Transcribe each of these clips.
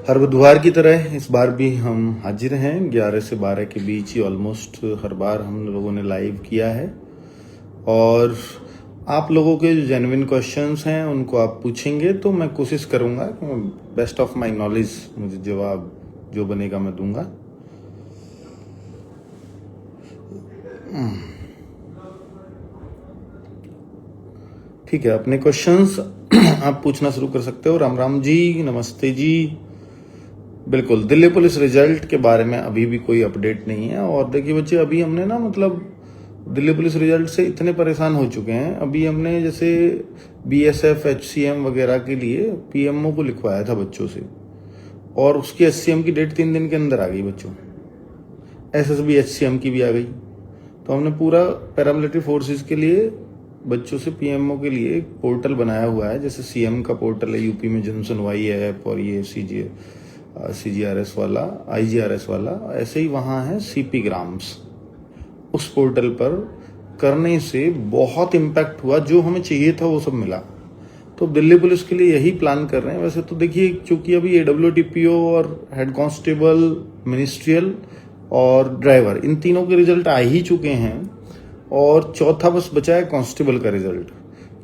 हर बुधवार की तरह इस बार भी हम हाजिर हैं 11 से 12 के बीच ही ऑलमोस्ट हर बार हम लोगों ने लाइव किया है। और आप लोगों के जो जेन्युइन क्वेश्चंस हैं उनको आप पूछेंगे तो मैं कोशिश करूंगा कि मैं बेस्ट ऑफ माय नॉलेज मुझे जवाब जो बनेगा मैं दूंगा। ठीक है, अपने क्वेश्चंस आप पूछना शुरू कर सकते हो। राम राम जी, नमस्ते जी। बिल्कुल, दिल्ली पुलिस रिजल्ट के बारे में अभी भी कोई अपडेट नहीं है। और देखिए बच्चे, अभी हमने ना दिल्ली पुलिस रिजल्ट से इतने परेशान हो चुके हैं। अभी हमने जैसे बीएसएफ एचसीएम वगैरह के लिए पीएमओ को लिखवाया था बच्चों से, और उसकी एचसीएम की डेट 3 दिन के अंदर आ गई बच्चों। एसएसबी एचसीएम की भी आ गई। तो हमने पूरा पैरामिलिट्री फोर्सेस के लिए बच्चों से पीएमओ के लिए एक पोर्टल बनाया हुआ है। जैसे सीएम का पोर्टल है यूपी में, जन सुनवाई ऐप, और ये सीजीआरएस वाला, आईजीआरएस वाला, ऐसे ही वहाँ है सीपी ग्राम्स। उस पोर्टल पर करने से बहुत इम्पैक्ट हुआ, जो हमें चाहिए था वो सब मिला। तो दिल्ली पुलिस के लिए यही प्लान कर रहे हैं। वैसे तो देखिए, चूंकि अभी AWTPO और हेड कांस्टेबल, मिनिस्ट्रियल और ड्राइवर, इन तीनों के रिजल्ट आ ही चुके हैं, और चौथा बस बचा है कांस्टेबल का रिजल्ट।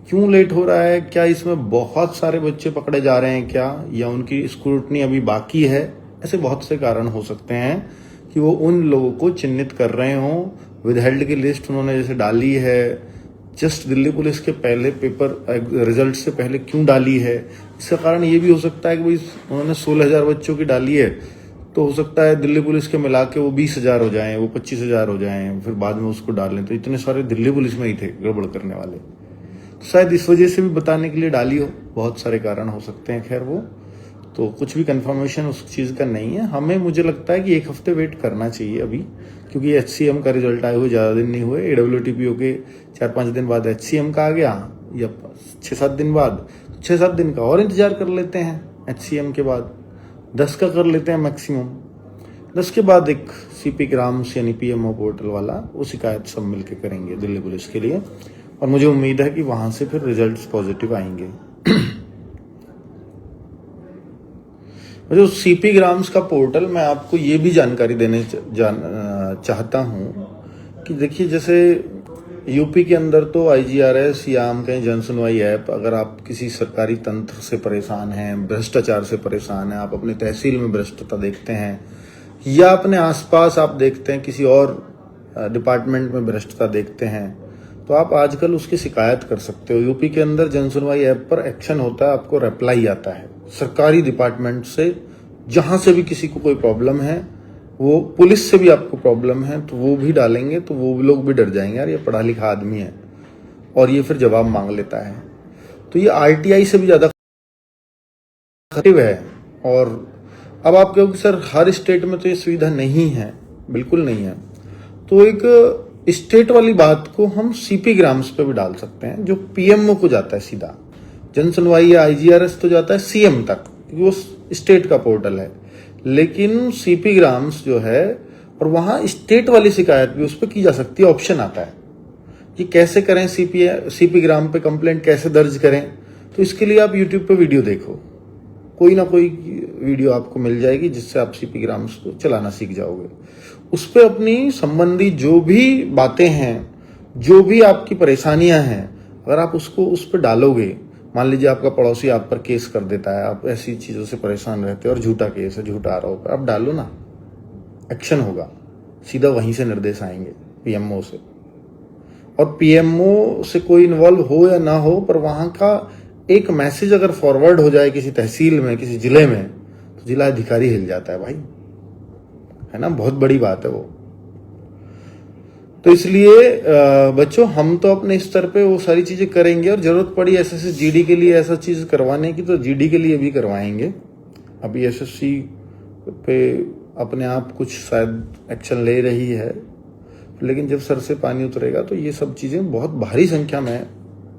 क्यों लेट हो रहा है? क्या इसमें बहुत सारे बच्चे पकड़े जा रहे हैं क्या, या उनकी स्क्रूटनी अभी बाकी है? ऐसे बहुत से कारण हो सकते हैं कि वो उन लोगों को चिन्हित कर रहे हों। विदहेल्ड की लिस्ट उन्होंने जैसे डाली है, जस्ट दिल्ली पुलिस के पहले पेपर रिजल्ट से पहले क्यों डाली है? इसका कारण ये भी हो सकता है कि भाई उन्होंने 16,000 बच्चों की डाली है, तो हो सकता है दिल्ली पुलिस के मिला के वो 20,000 हो जाएं, वो 25,000 हो जाएं, फिर बाद में उसको डाल लें। तो इतने सारे दिल्ली पुलिस में ही थे गड़बड़ करने वाले, तो शायद इस वजह से भी बताने के लिए डाली हो। बहुत सारे कारण हो सकते हैं, खैर वो तो कुछ भी कंफर्मेशन उस चीज़ का नहीं है। हमें, मुझे लगता है कि 1 हफ्ते वेट करना चाहिए अभी, क्योंकि एचसीएम का रिजल्ट आए हुए ज़्यादा दिन नहीं हुए। AWTPO के 4-5 दिन बाद एचसीएम का आ गया, या 6-7 दिन बाद। 6-7 दिन का और इंतजार कर लेते हैं, एचसीएम के बाद 10 का कर लेते हैं मैक्सिमम। 10 के बाद एक सीपी ग्राम्स यानी पीएमओ पोर्टल वाला, वो शिकायत सब मिलकर करेंगे दिल्ली पुलिस के लिए, और मुझे उम्मीद है कि वहां से फिर रिजल्ट्स पॉजिटिव आएंगे। जो सीपी ग्राम्स का पोर्टल, मैं आपको ये भी जानकारी देने चाहता हूँ कि देखिए, जैसे यूपी के अंदर तो आईजीआरएस या हम कहें जन सुनवाई ऐप, अगर आप किसी सरकारी तंत्र से परेशान हैं, भ्रष्टाचार से परेशान हैं, आप अपने तहसील में भ्रष्टता देखते हैं, या अपने आसपास आप देखते हैं किसी और डिपार्टमेंट में भ्रष्टता देखते हैं, तो आप आजकल उसकी शिकायत कर सकते हो। यूपी के अंदर जन सुनवाई ऐप पर एक्शन होता है, आपको रिप्लाई आता है सरकारी डिपार्टमेंट से। जहां से भी किसी को कोई प्रॉब्लम है, वो पुलिस से भी आपको प्रॉब्लम है, तो वो भी डालेंगे, तो वो लोग भी डर जाएंगे, यार ये पढ़ा लिखा आदमी है, और ये फिर जवाब मांग लेता है। तो ये आरटीआई से भी ज्यादा इफेक्टिव है। और अब आप कहोगे सर हर स्टेट में तो ये सुविधा नहीं है, बिल्कुल नहीं है। तो एक स्टेट वाली बात को हम सीपी ग्राम्स पे भी डाल सकते हैं, जो पीएमओ को जाता है सीधा। जन सुनवाई या आईजीआरएस तो जाता है सीएम तक, क्योंकि वो स्टेट का पोर्टल है। लेकिन सीपी ग्राम्स जो है, और वहां स्टेट वाली शिकायत भी उस पर की जा सकती है, ऑप्शन आता है। ये कैसे करें, सीपी ग्राम पे कंप्लेंट कैसे दर्ज करें? तो इसके लिए आप यूट्यूब पे वीडियो देखो, कोई ना कोई वीडियो आपको मिल जाएगी जिससे आप सीपी ग्राम्स को चलाना सीख जाओगे। उस पर अपनी संबंधी जो भी बातें हैं, जो भी आपकी परेशानियां हैं, अगर आप उसको उस पर डालोगे, मान लीजिए आपका पड़ोसी आप पर केस कर देता है, आप ऐसी चीजों से परेशान रहते हो और झूठा केस है, झूठा आरोप है, आप डालो ना, एक्शन होगा, सीधा वहीं से निर्देश आएंगे पीएमओ से। और पीएमओ से कोई इन्वॉल्व हो या ना हो, पर वहां का एक मैसेज अगर फॉरवर्ड हो जाए किसी तहसील में, किसी जिले में, तो जिला अधिकारी हिल जाता है भाई, है ना, बहुत बड़ी बात है वो। तो इसलिए बच्चों, हम तो अपने स्तर पे वो सारी चीजें करेंगे, और जरूरत पड़ी एसएससी जीडी के लिए ऐसा चीज करवाने की तो जीडी के लिए भी करवाएंगे। अभी एसएससी पे अपने आप कुछ शायद एक्शन ले रही है, लेकिन जब सर से पानी उतरेगा तो ये सब चीजें बहुत भारी संख्या में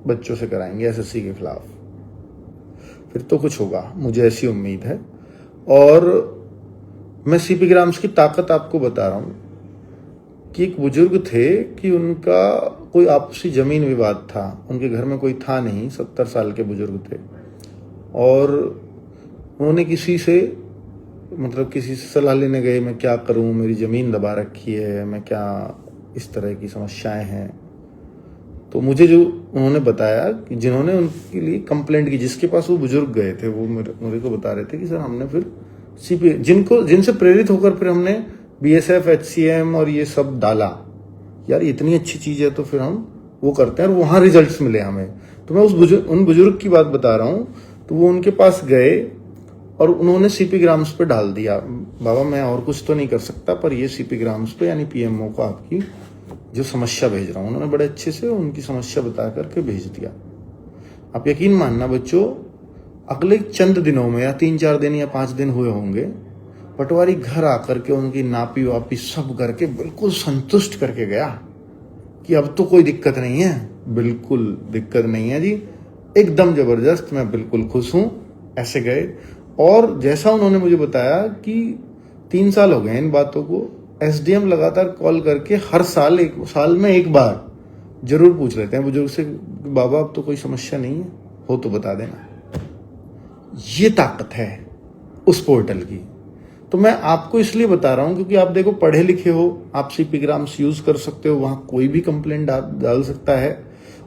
बच्चों से कराएंगे एसएससी के खिलाफ, फिर तो कुछ होगा, मुझे ऐसी उम्मीद है। और मैं सीपी ग्राम्स की ताकत आपको बता रहा हूं कि एक बुजुर्ग थे कि उनका कोई आपसी जमीन विवाद था, उनके घर में कोई था नहीं, 70 साल के बुजुर्ग थे, और उन्होंने किसी से मतलब किसी से सलाह लेने गए, मैं क्या करूं, मेरी ज़मीन दबा रखी है, मैं क्या, इस तरह की समस्याएं हैं। तो मुझे जो उन्होंने बताया कि जिन्होंने उनके लिए कंप्लेंट की, जिसके पास वो बुजुर्ग गए थे, वो मेरे को बता रहे थे कि सर हमने फिर सीपी जिनसे प्रेरित होकर फिर हमने बीएसएफ, एचसीएम और ये सब डाला। यार इतनी अच्छी चीज़ है तो फिर हम वो करते हैं और वहाँ रिजल्ट्स मिले हमें। तो मैं उन बुजुर्ग की बात बता रहा हूँ। तो वो उनके पास गए और उन्होंने सीपी ग्राम्स पे डाल दिया, बाबा मैं और कुछ तो नहीं कर सकता, पर ये सीपी ग्राम्स पे यानी पीएमओ को आपकी जो समस्या भेज रहा हूँ, उन्होंने बड़े अच्छे से उनकी समस्या बता करके भेज दिया। आप यकीन मानना बच्चों, अगले चंद दिनों में या 3-4 दिन या 5 दिन हुए होंगे, पटवारी घर आकर के उनकी नापी वापी सब करके बिल्कुल संतुष्ट करके गया कि अब तो कोई दिक्कत नहीं है। बिल्कुल दिक्कत नहीं है जी, एकदम जबरदस्त, मैं बिल्कुल खुश हूं, ऐसे गए। और जैसा उन्होंने मुझे बताया कि 3 साल हो गए इन बातों को, एसडीएम लगातार कॉल करके हर साल में एक बार जरूर पूछ लेते हैं बुजुर्ग से, बाबा अब तो कोई समस्या नहीं है, हो तो बता देना। ये ताकत है उस पोर्टल की। तो मैं आपको इसलिए बता रहा हूं क्योंकि आप देखो पढ़े लिखे हो, आप सीपी ग्राम्स यूज कर सकते हो, वहां कोई भी कंप्लेंट डाल सकता है।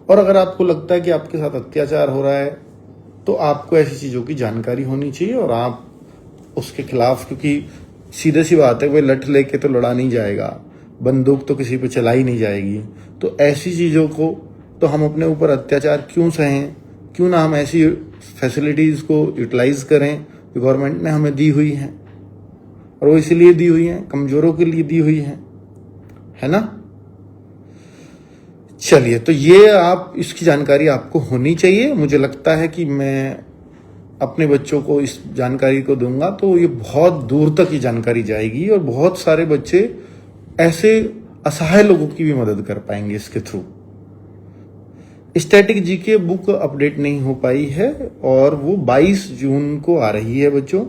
और अगर आपको लगता है कि आपके साथ अत्याचार हो रहा है तो आपको ऐसी चीजों की जानकारी होनी चाहिए और आप उसके खिलाफ, क्योंकि सीधे सी बात है, कोई लठ लेके तो लड़ा नहीं जाएगा, बंदूक तो किसी पे चलाई नहीं जाएगी। तो ऐसी चीजों को तो हम अपने ऊपर अत्याचार क्यों सहें, क्यों ना हम ऐसी फैसिलिटीज को यूटिलाइज करें जो गवर्नमेंट ने हमें दी हुई है, और वो इसलिए दी हुई है, कमजोरों के लिए दी हुई है ना। चलिए, तो ये आप इसकी जानकारी आपको होनी चाहिए। मुझे लगता है कि मैं अपने बच्चों को इस जानकारी को दूंगा तो ये बहुत दूर तक ये जानकारी जाएगी और बहुत सारे बच्चे ऐसे असहाय लोगों की भी मदद कर पाएंगे इसके through. Static GK book update नहीं हो पाई है और वो 22 जून को आ रही है बच्चों।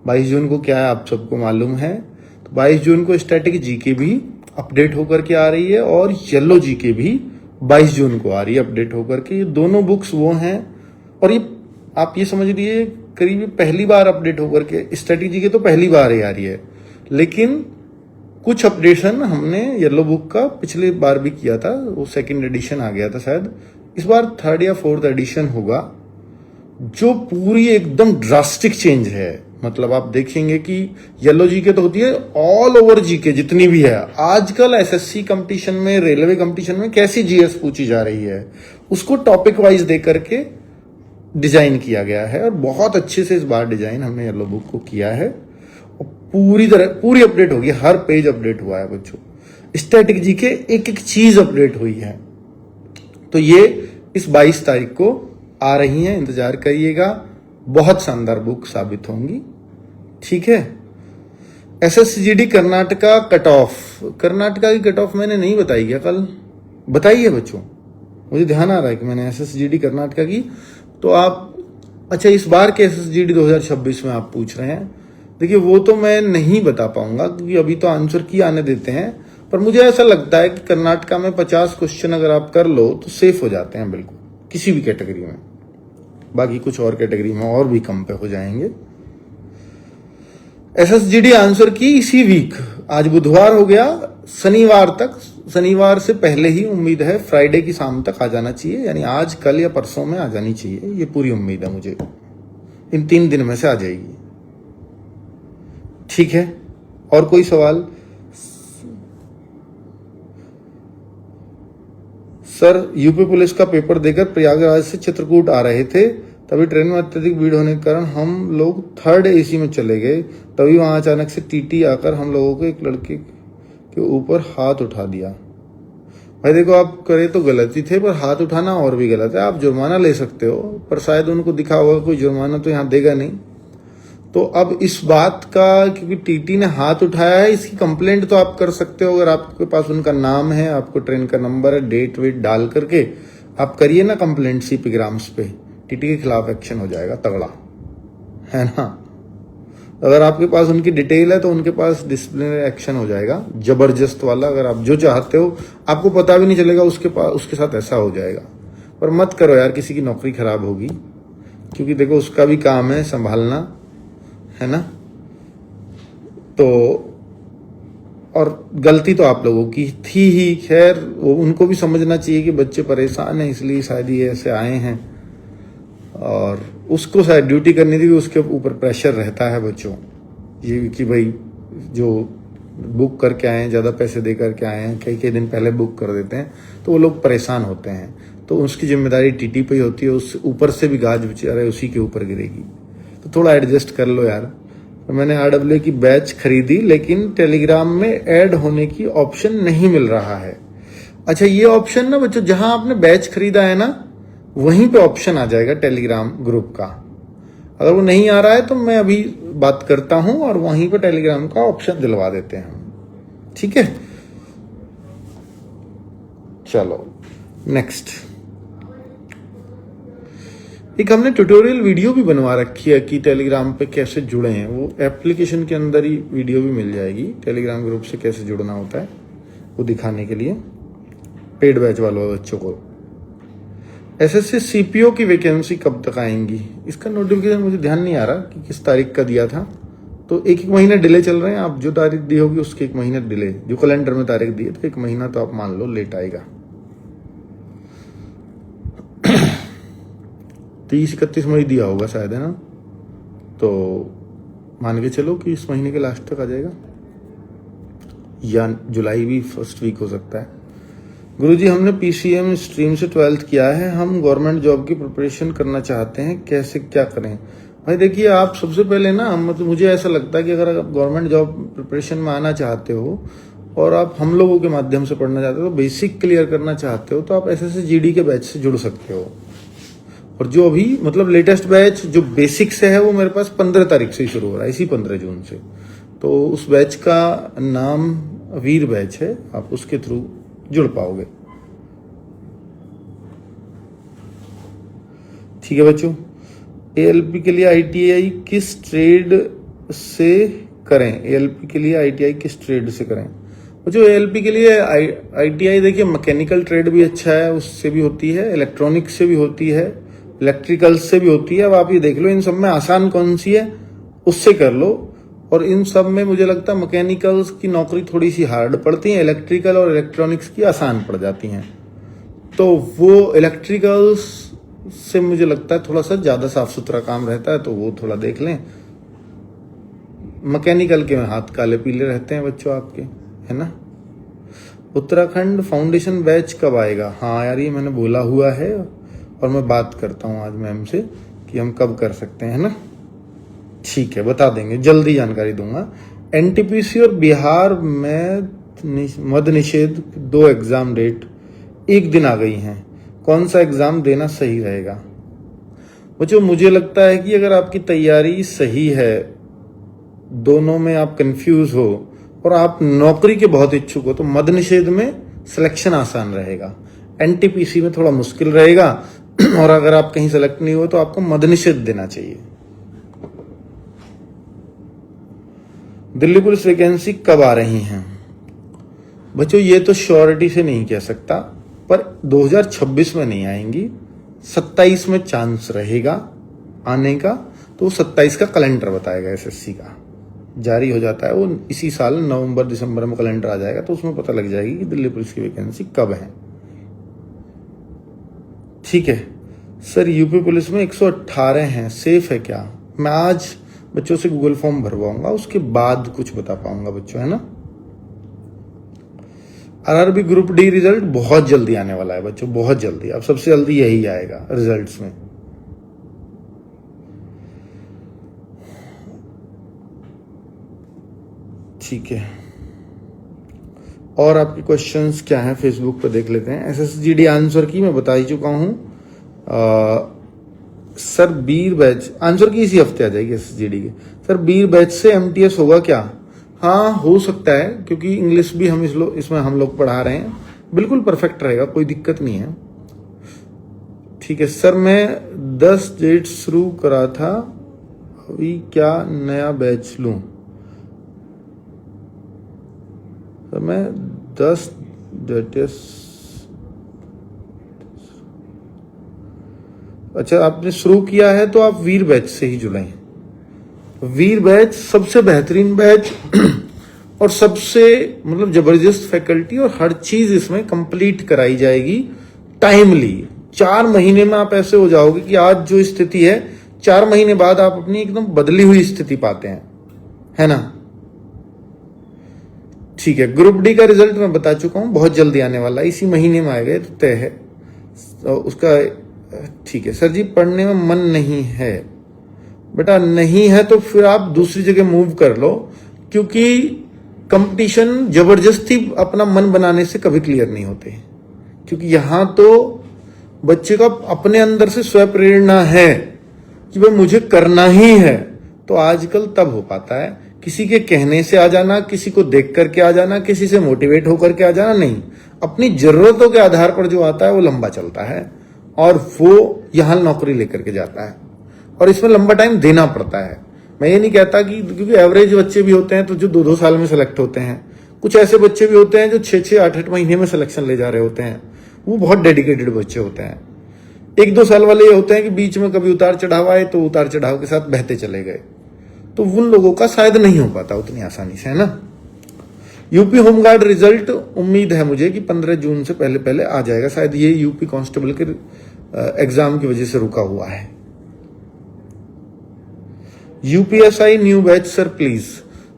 22 जून को क्या है आप सबको मालूम है। तो 22 जून को स्टैटिक जीके भी अपडेट होकर के आ रही है और येलो जीके भी 22 जून को आ रही है अपडेट होकर के। ये दोनों बुक्स वो हैं और ये आप ये समझ लीजिए करीब पहली बार अपडेट होकर के, स्टैटिक जीके तो पहली बार ही आ रही है, लेकिन कुछ अपडेशन हमने येलो बुक का पिछले बार भी किया था, वो 2nd एडिशन आ गया था शायद। इस बार 3rd या 4th एडिशन होगा जो पूरी एकदम ड्रास्टिक चेंज है। मतलब आप देखेंगे कि येलो जीके तो होती है ऑल ओवर जीके जितनी भी है। आजकल एसएससी कंपटीशन में, रेलवे कंपटीशन में कैसी जीएस पूछी जा रही है उसको टॉपिक वाइज दे करके डिजाइन किया गया है और बहुत अच्छे से इस बार डिजाइन हमने येलो बुक को किया है और पूरी अपडेट होगी, हर पेज अपडेट हुआ है बच्चों। स्टैटिक जीके एक एक चीज अपडेट हुई है। तो ये इस 22 तारीख को आ रही हैं, इंतजार करिएगा, बहुत शानदार बुक साबित होंगी। ठीक है। SSGD Karnataka cut off, Karnataka की कट ऑफ मैंने नहीं बताई क्या कल? बताई है बच्चों, मुझे ध्यान आ रहा है कि मैंने एसएसजीडी कर्नाटका की। तो आप अच्छा इस बार के एसएसजीडी 2026 में आप पूछ रहे हैं, देखिए वो तो मैं नहीं बता पाऊंगा क्योंकि अभी तो आंसर की आने देते हैं, पर मुझे ऐसा लगता है कि कर्नाटका में 50 क्वेश्चन अगर आप कर लो तो सेफ हो जाते हैं बिल्कुल किसी भी कैटेगरी में। बाकी कुछ और कैटेगरी में और भी कम पे हो जाएंगे। एसएसजीडी आंसर की इसी वीक, आज बुधवार हो गया, शनिवार तक, शनिवार से पहले ही उम्मीद है, फ्राइडे की शाम तक आ जाना चाहिए, यानी आज कल या परसों में आ जानी चाहिए, ये पूरी उम्मीद है मुझे, इन 3 दिन में से आ जाएगी। ठीक है, और कोई सवाल? सर यूपी पुलिस का पेपर देकर प्रयागराज से चित्रकूट आ रहे थे, तभी ट्रेन में अत्यधिक भीड़ होने के कारण हम लोग 3rd एसी में चले गए, तभी वहां अचानक से टीटी आकर हम लोगों को एक लड़के के ऊपर हाथ उठा दिया। भाई देखो, आप करे तो गलती थे, पर हाथ उठाना और भी गलत है। आप जुर्माना ले सकते हो, पर शायद उनको दिखा होगा कोई जुर्माना तो यहाँ देगा नहीं। तो अब इस बात का, क्योंकि टीटी ने हाथ उठाया है, इसकी कंप्लेंट तो आप कर सकते हो, अगर आपके पास उनका नाम है, आपको ट्रेन का नंबर है, डेट वेट डाल करके आप करिए ना कंप्लेंट सीपी ग्राम्स पे, टीटी के खिलाफ एक्शन हो जाएगा तगड़ा, है ना। अगर आपके पास उनकी डिटेल है तो उनके पास डिसिप्लिनरी एक्शन हो जाएगा जबरदस्त वाला। अगर आप जो चाहते हो, आपको पता भी नहीं चलेगा, उसके साथ ऐसा हो जाएगा। पर मत करो यार, किसी की नौकरी खराब होगी, क्योंकि देखो उसका भी काम है संभालना, है ना। तो और गलती तो आप लोगों की थी ही। खैर वो उनको भी समझना चाहिए कि बच्चे परेशान हैं इसलिए शायद ये ऐसे आए हैं, और उसको शायद ड्यूटी करनी थी, उसके ऊपर प्रेशर रहता है बच्चों ये कि भाई जो बुक करके आए हैं, ज़्यादा पैसे दे करके आए हैं, कई कई दिन पहले बुक कर देते हैं, तो वो लोग परेशान होते हैं। तो उसकी जिम्मेदारी टीटी पे ही होती है, उस ऊपर से भी गाज बेचारे उसी के ऊपर गिरेगी। तो थोड़ा एडजस्ट कर लो यार। तो मैंने RWA की बैच खरीदी, लेकिन टेलीग्राम में ऐड होने की ऑप्शन नहीं मिल रहा है। अच्छा, ये ऑप्शन ना बच्चों, जहां आपने बैच खरीदा है ना, वहीं पे ऑप्शन आ जाएगा टेलीग्राम ग्रुप का। अगर वो नहीं आ रहा है तो मैं अभी बात करता हूं और वहीं पे टेलीग्राम का ऑप्शन दिलवा देते हैं हम, ठीक है। चलो नेक्स्ट, एक हमने ट्यूटोरियल वीडियो भी बनवा रखी है कि टेलीग्राम पे कैसे जुड़े हैं। वो एप्लीकेशन के अंदर ही वीडियो भी मिल जाएगी, टेलीग्राम ग्रुप से कैसे जुड़ना होता है वो दिखाने के लिए पेड बैच वालों बच्चों को। SSC CPO की वैकेंसी कब तक आएंगी, इसका नोटिफिकेशन मुझे ध्यान नहीं आ रहा कि किस तारीख का दिया था। तो एक महीना डिले चल रहे हैं। आप जो तारीख दी होगी उसके एक महीना डिले, जो कैलेंडर में तारीख दी है तो एक महीना तो आप मान लो लेट आएगा। 30-31 मई दिया होगा शायद, है ना। तो मान के चलो कि इस महीने के लास्ट तक आ जाएगा, या जुलाई भी फर्स्ट वीक हो सकता है। गुरुजी, हमने PCM स्ट्रीम से 12th किया है, हम गवर्नमेंट जॉब की प्रिपरेशन करना चाहते हैं, कैसे क्या करें। भाई देखिए, आप सबसे पहले ना, मतलब मुझे ऐसा लगता है कि अगर आप गवर्नमेंट जॉब प्रिपरेशन में आना चाहते हो और आप हम लोगों के माध्यम से पढ़ना चाहते हो, तो बेसिक क्लियर करना चाहते हो, तो आप SSC GD के बैच से जुड़ सकते हो। और जो अभी मतलब लेटेस्ट बैच जो बेसिक से है वो मेरे पास 15 तारीख से ही शुरू हो रहा है, इसी 15 जून से। तो उस बैच का नाम वीर बैच है, आप उसके थ्रू जुड़ पाओगे। ठीक है बच्चों, ALP के लिए ITI किस ट्रेड से करें? ALP के लिए ITI किस ट्रेड से करें बच्चों? ALP के लिए ITI देखिए, मैकेनिकल ट्रेड भी अच्छा है, उससे भी होती है, इलेक्ट्रॉनिक्स से भी होती है, इलेक्ट्रिकल से भी होती है। अब आप ये देख लो इन सब में आसान कौन सी है, उससे कर लो। और इन सब में मुझे लगता है मैकेनिकल्स की नौकरी थोड़ी सी हार्ड पड़ती है, इलेक्ट्रिकल और इलेक्ट्रॉनिक्स की आसान पड़ जाती हैं। तो वो इलेक्ट्रिकल्स से मुझे लगता है थोड़ा सा ज्यादा साफ सुथरा काम रहता है, तो वो थोड़ा देख लें। मैकेनिकल के में हाथ काले पीले रहते हैं बच्चों आपके, है ना। उत्तराखंड फाउंडेशन बैच कब आएगा? हाँ यार, ये मैंने बोला हुआ है और मैं बात करता हूँ आज मैम से कि हम कब कर सकते हैं, है ना। ठीक है, बता देंगे, जल्दी जानकारी दूंगा। NTPC और बिहार में मद निषेध 2 एग्जाम डेट एक दिन आ गई हैं, कौन सा एग्जाम देना सही रहेगा? बच्चों मुझे लगता है कि अगर आपकी तैयारी सही है, दोनों में आप कंफ्यूज हो और आप नौकरी के बहुत इच्छुक हो, तो मद निषेध में सिलेक्शन आसान रहेगा, NTPC में थोड़ा मुश्किल रहेगा। और अगर आप कहीं सेलेक्ट नहीं हो तो आपको मद निषेध देना चाहिए। दिल्ली पुलिस वैकेंसी कब आ रही हैं? बच्चों ये तो श्योरिटी से नहीं कह सकता, पर 2026 में नहीं आएंगी, 27 में चांस रहेगा आने का। तो 27 का कैलेंडर बताएगा, SSC का जारी हो जाता है वो इसी साल नवंबर दिसंबर में कैलेंडर आ जाएगा, तो उसमें पता लग जाएगी कि दिल्ली पुलिस की वैकेंसी कब है। ठीक है सर, यूपी पुलिस में 118 हैं, सेफ है क्या? मैं आज बच्चों से गूगल फॉर्म भरवाऊंगा, उसके बाद कुछ बता पाऊंगा बच्चों, है ना। RRB ग्रुप D रिजल्ट बहुत जल्दी आने वाला है बच्चों, बहुत जल्दी। अब सबसे जल्दी यही आएगा रिजल्ट्स में। ठीक है, और आपके क्वेश्चंस क्या हैं फेसबुक पे देख लेते हैं। SSGD आंसर की मैं बता ही चुका हूं। सर बीर बैच आंसर की इसी हफ्ते आ जाएगी SSGD के। सर बीर बैच से MTS होगा क्या? हाँ हो सकता है, क्योंकि इंग्लिश भी हम इसमें हम लोग पढ़ा रहे हैं, बिल्कुल परफेक्ट रहेगा, कोई दिक्कत नहीं है। ठीक है सर, मैं 10 डेट शुरू करा था, अभी क्या नया बैच लूं? सर मैं 10 डेट, अच्छा आपने शुरू किया है तो आप वीर बैच से ही जुड़े। वीर बैच सबसे बेहतरीन बैच और सबसे मतलब जबरदस्त फैकल्टी, और हर चीज इसमें कंप्लीट कराई जाएगी टाइमली। 4 महीने में आप ऐसे हो जाओगे कि आज जो स्थिति है 4 महीने बाद आप अपनी एकदम बदली हुई स्थिति पाते हैं, है ना। ठीक है, ग्रुप डी का रिजल्ट मैं बता चुका हूं, बहुत जल्दी आने वाला है, इसी महीने में आएगा, तो तय है तो उसका। ठीक है सर जी, पढ़ने में मन नहीं है। बेटा नहीं है तो फिर आप दूसरी जगह मूव कर लो, क्योंकि कंपटीशन जबरदस्ती अपना मन बनाने से कभी क्लियर नहीं होते, क्योंकि यहां तो बच्चे का अपने अंदर से स्व प्रेरणा है कि भाई मुझे करना ही है, तो आजकल तब हो पाता है। किसी के कहने से आ जाना, किसी को देख करके आ जाना, किसी से मोटिवेट होकर के आ जाना नहीं, अपनी जरूरतों के आधार पर जो आता है वो लंबा चलता है, और वो यहां नौकरी लेकर के जाता है, और इसमें लंबा टाइम देना पड़ता है। मैं ये नहीं कहता कि, क्योंकि एवरेज बच्चे भी होते हैं तो जो 2-2 साल में सेलेक्ट होते हैं, कुछ ऐसे बच्चे भी होते हैं जो 6-6, 8-8 महीने में सिलेक्शन ले जा रहे होते हैं, वो बहुत डेडिकेटेड बच्चे होते हैं। 1-2 साल वाले ये होते हैं कि बीच में कभी उतार चढ़ाव आए तो उतार चढ़ाव के साथ बहते चले गए, तो उन लोगों का शायद नहीं हो पाता उतनी आसानी से, है ना। यूपी होमगार्ड रिजल्ट उम्मीद है मुझे कि 15 जून से पहले पहले आ जाएगा, शायद ये यूपी कांस्टेबल के एग्जाम की वजह से रुका हुआ है। UPSI new batch sir please,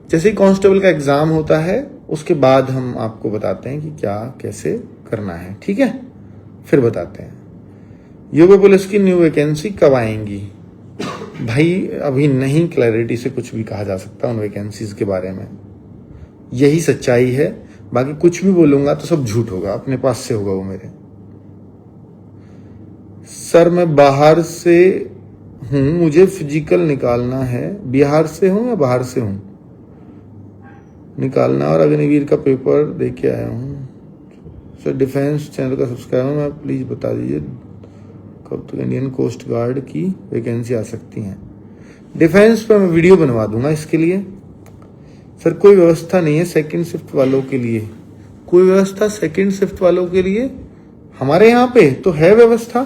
जैसे ही कांस्टेबल का एग्जाम होता है उसके बाद हम आपको बताते हैं कि क्या कैसे करना है, ठीक है, फिर बताते हैं। यूपी पुलिस की न्यू वैकेंसी कब आएंगी? भाई अभी नहीं क्लैरिटी से कुछ भी कहा जा सकता उन वैकेंसीज के बारे में, यही सच्चाई है। बाकी कुछ भी बोलूंगा तो सब झूठ होगा, अपने पास से होगा वो मेरे। सर मैं बाहर से हूं, मुझे फिजिकल निकालना है। बिहार से हूं या बाहर से हूं? निकालना, और अग्निवीर का पेपर दे के आया हूं। सर डिफेंस चैनल का सब्सक्राइबर मैं, प्लीज बता दीजिए कब तक इंडियन कोस्ट गार्ड की वैकेंसी आ सकती है। डिफेंस पर मैं वीडियो बनवा दूंगा इसके लिए। सर कोई व्यवस्था नहीं है सेकंड शिफ्ट वालों के लिए? कोई व्यवस्था सेकंड शिफ्ट वालों के लिए? हमारे यहाँ पे तो है व्यवस्था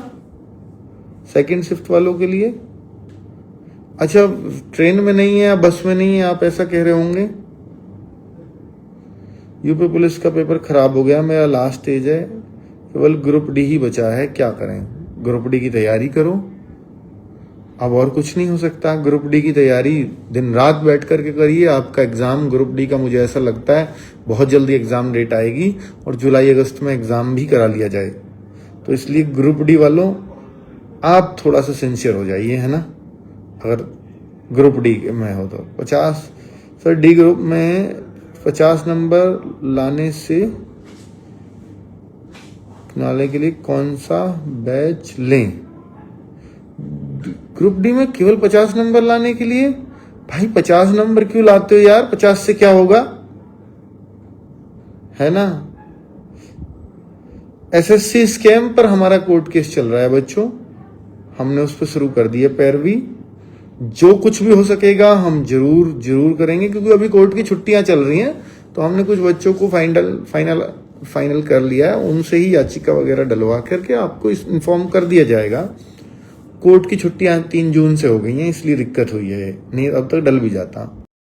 सेकंड शिफ्ट वालों के लिए। अच्छा, ट्रेन में नहीं है या बस में नहीं है, आप ऐसा कह रहे होंगे। यूपी पुलिस का पेपर खराब हो गया, मेरा लास्ट स्टेज है, केवल ग्रुप डी ही बचा है, क्या करें? ग्रुप डी की तैयारी करो, अब और कुछ नहीं हो सकता। ग्रुप डी की तैयारी दिन रात बैठ करके करिए। आपका एग्जाम ग्रुप डी का मुझे ऐसा लगता है बहुत जल्दी एग्जाम डेट आएगी, और जुलाई अगस्त में एग्जाम भी करा लिया जाए, तो इसलिए ग्रुप डी वालों आप थोड़ा सा सिंसियर हो जाइए, है ना। अगर ग्रुप डी में हो तो 50, सर डी ग्रुप में 50 नंबर लाने के लिए कौन सा बैच लें? ग्रुप डी में केवल 50 नंबर लाने के लिए? भाई 50 नंबर क्यों लाते हो यार, 50 से क्या होगा, है ना। एसएससी स्कैम पर हमारा कोर्ट केस चल रहा है बच्चों, हमने उस पर शुरू कर दी है पैरवी। जो कुछ भी हो सकेगा हम जरूर करेंगे, क्योंकि अभी कोर्ट की छुट्टियां चल रही हैं, तो हमने कुछ बच्चों को फाइनल कर लिया है, उनसे ही याचिका वगैरह डलवा करके आपको इन्फॉर्म कर दिया जाएगा। कोर्ट की छुट्टियां 3 जून से हो गई हैं, इसलिए दिक्कत हुई है, नहीं अब तक डल भी जाता।